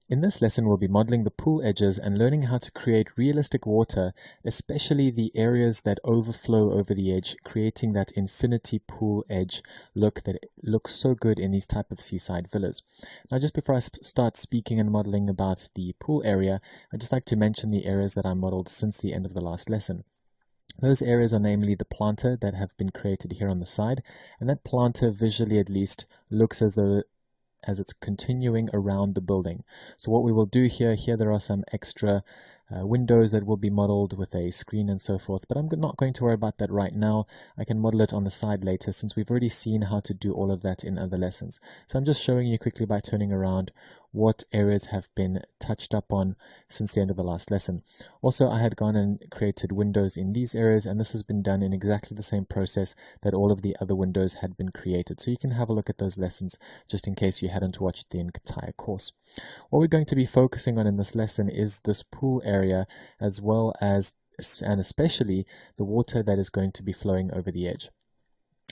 In this lesson, we'll be modeling the pool edges and learning how to create realistic water, especially the areas that overflow over the edge, creating that infinity pool edge look that looks so good in these type of seaside villas. Now, just before I start speaking and modeling about the pool area, I'd just like to mention the areas that I modeled since the end of the last lesson. Those areas are namely the planter that have been created here on the side, and that planter, visually at least, looks as though as it's continuing around the building. So what we will do here there are some extra windows that will be modeled with a screen and so forth, but I'm not going to worry about that right now. I can model it on the side later since we've already seen how to do all of that in other lessons. So I'm just showing you quickly by turning around what areas have been touched up on since the end of the last lesson. Also, I had gone and created windows in these areas, and this has been done in exactly the same process that all of the other windows had been created. So you can have a look at those lessons just in case you hadn't watched the entire course. What we're going to be focusing on in this lesson is this pool area, as well as and especially the water that is going to be flowing over the edge.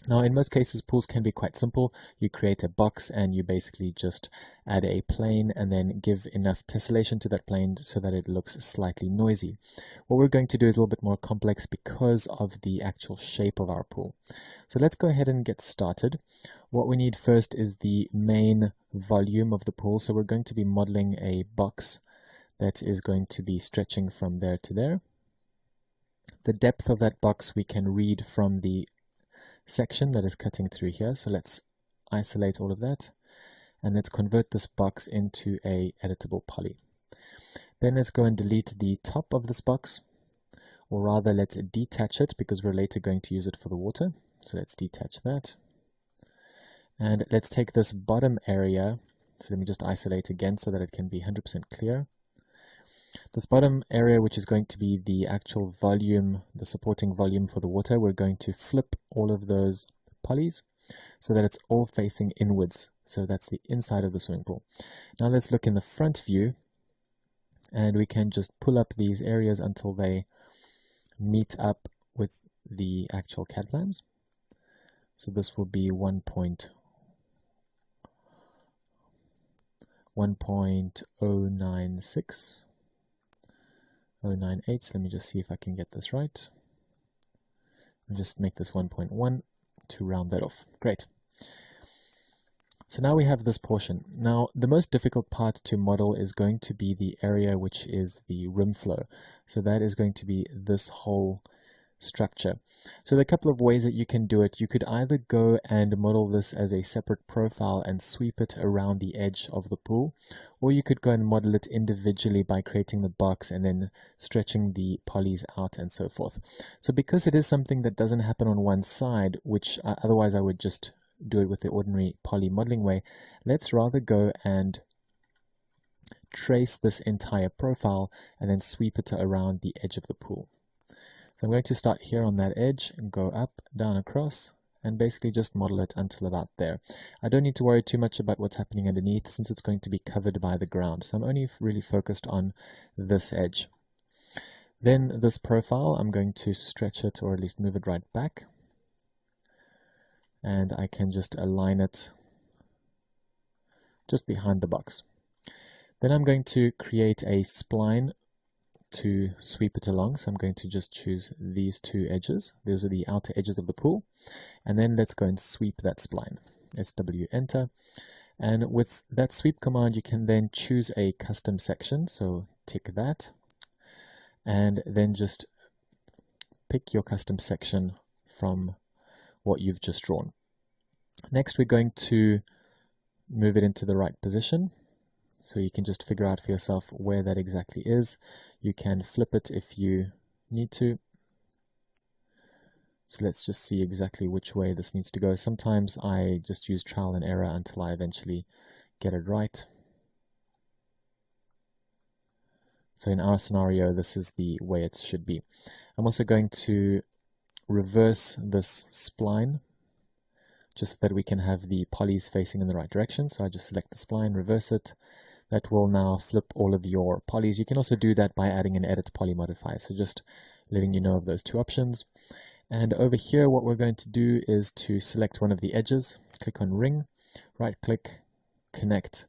Now, in most cases, pools can be quite simple. You create a box and you basically just add a plane and then give enough tessellation to that plane so that it looks slightly noisy. What we're going to do is a little bit more complex because of the actual shape of our pool. So let's go ahead and get started. What we need first is the main volume of the pool. So we're going to be modeling a box that is going to be stretching from there to there. The depth of that box we can read from the section that is cutting through here. So let's isolate all of that and let's convert this box into a editable poly. Then let's go and delete the top of this box, or rather let's detach it because we're later going to use it for the water. So let's detach that. And let's take this bottom area. So let me just isolate again so that it can be 100% clear. This bottom area, which is going to be the actual volume, the supporting volume for the water, we're going to flip all of those polys so that it's all facing inwards. So that's the inside of the swimming pool. Now let's look in the front view, and we can just pull up these areas until they meet up with the actual CAD plans. So this will be 1.096. 0.98, so let me just see if I can get this right. I'll just make this 1.1 to round that off. Great. So now we have this portion. Now the most difficult part to model is going to be the area which is the rim flow. So that is going to be this whole structure. So there are a couple of ways that you can do it. You could either go and model this as a separate profile and sweep it around the edge of the pool, or you could go and model it individually by creating the box and then stretching the polys out and so forth. So because it is something that doesn't happen on one side, which otherwise I would just do it with the ordinary poly modeling way, let's rather go and trace this entire profile and then sweep it around the edge of the pool. So I'm going to start here on that edge and go up, down, across, and basically just model it until about there. I don't need to worry too much about what's happening underneath since it's going to be covered by the ground. So I'm only really focused on this edge. Then this profile, I'm going to stretch it or at least move it right back. And I can just align it just behind the box. Then I'm going to create a spline to sweep it along. So I'm going to just choose these two edges. Those are the outer edges of the pool. And then let's go and sweep that spline. SW enter. And with that sweep command, you can then choose a custom section. So tick that. And then just pick your custom section from what you've just drawn. Next, we're going to move it into the right position. So you can just figure out for yourself where that exactly is. You can flip it if you need to. So let's just see exactly which way this needs to go. Sometimes I just use trial and error until I eventually get it right. So in our scenario, this is the way it should be. I'm also going to reverse this spline just so that we can have the polys facing in the right direction. So I just select the spline, reverse it. That will now flip all of your polys. You can also do that by adding an edit poly modifier. So just letting you know of those two options. And over here, what we're going to do is to select one of the edges, click on ring, right click, connect.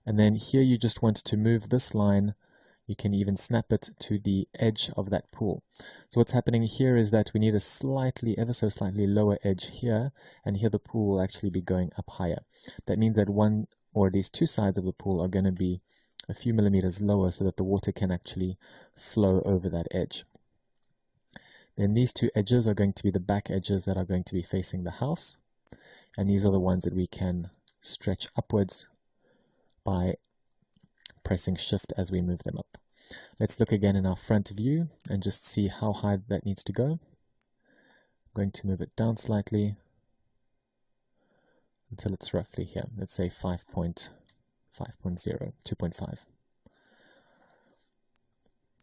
And then here you just want to move this line. You can even snap it to the edge of that pool. So what's happening here is that we need a slightly, ever so slightly lower edge here, and here the pool will actually be going up higher. That means that one or at least two sides of the pool are going to be a few millimeters lower so that the water can actually flow over that edge. Then these two edges are going to be the back edges that are going to be facing the house, and these are the ones that we can stretch upwards by pressing shift as we move them up. Let's look again in our front view and just see how high that needs to go. I'm going to move it down slightly until it's roughly here. Let's say 5.0, 2.5.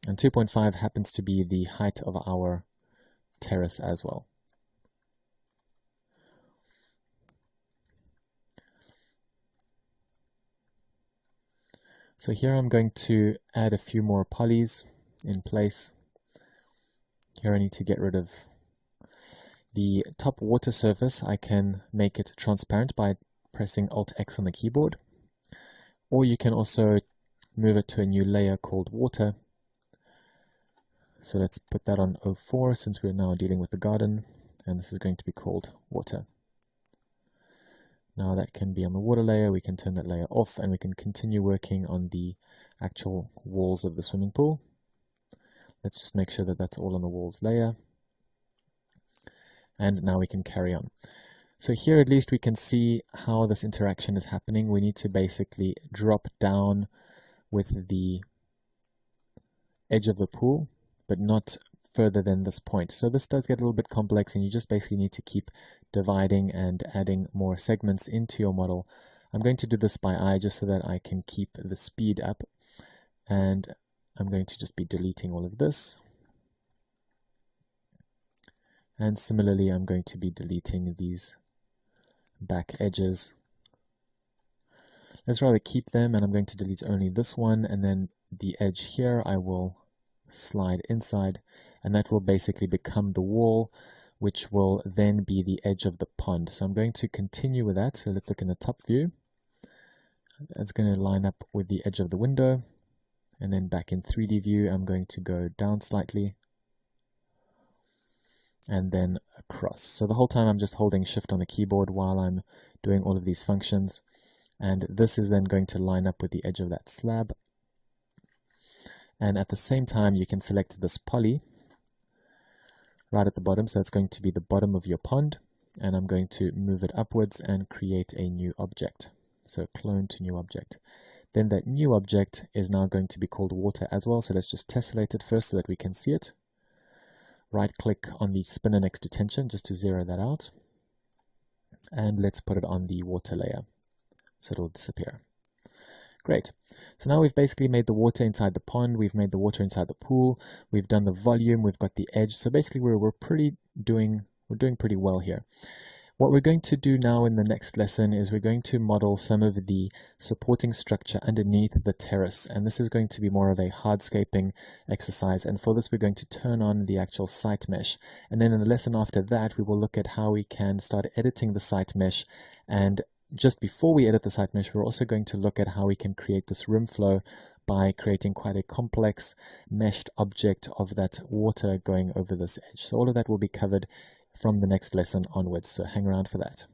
And 2.5 happens to be the height of our terrace as well. So here I'm going to add a few more polys in place. Here I need to get rid of the top water surface. I can make it transparent by pressing Alt-X on the keyboard. Or you can also move it to a new layer called water. So let's put that on 04 since we're now dealing with the garden. And this is going to be called water. Now that can be on the water layer, we can turn that layer off and we can continue working on the actual walls of the swimming pool. Let's just make sure that that's all on the walls layer. And now we can carry on. So here at least we can see how this interaction is happening. We need to basically drop down with the edge of the pool, but not further than this point. So this does get a little bit complex, and you just basically need to keep dividing and adding more segments into your model. I'm going to do this by eye just so that I can keep the speed up, and I'm going to just be deleting all of this. And similarly, I'm going to be deleting these back edges. Let's rather keep them, and I'm going to delete only this one, and then the edge here I will slide inside, and that will basically become the wall, which will then be the edge of the pond. So I'm going to continue with that. So let's look in the top view. That's going to line up with the edge of the window, and then back in 3D view I'm going to go down slightly and then across. So the whole time I'm just holding shift on the keyboard while I'm doing all of these functions, and this is then going to line up with the edge of that slab. And at the same time you can select this poly right at the bottom, so it's going to be the bottom of your pond, and I'm going to move it upwards and create a new object. So clone to new object. Then that new object is now going to be called water as well, so let's just tessellate it first so that we can see it. Right click on the spinner next to tension just to zero that out, and let's put it on the water layer so it'll disappear. Great. So now we've basically made the water inside the pond, we've made the water inside the pool, we've done the volume, we've got the edge. So basically we're doing pretty well here. What we're going to do now in the next lesson is we're going to model some of the supporting structure underneath the terrace, and this is going to be more of a hardscaping exercise, and for this we're going to turn on the actual site mesh, and then in the lesson after that we will look at how we can start editing the site mesh. And just before we edit the site mesh, we're also going to look at how we can create this rim flow by creating quite a complex meshed object of that water going over this edge. So all of that will be covered from the next lesson onwards, so hang around for that.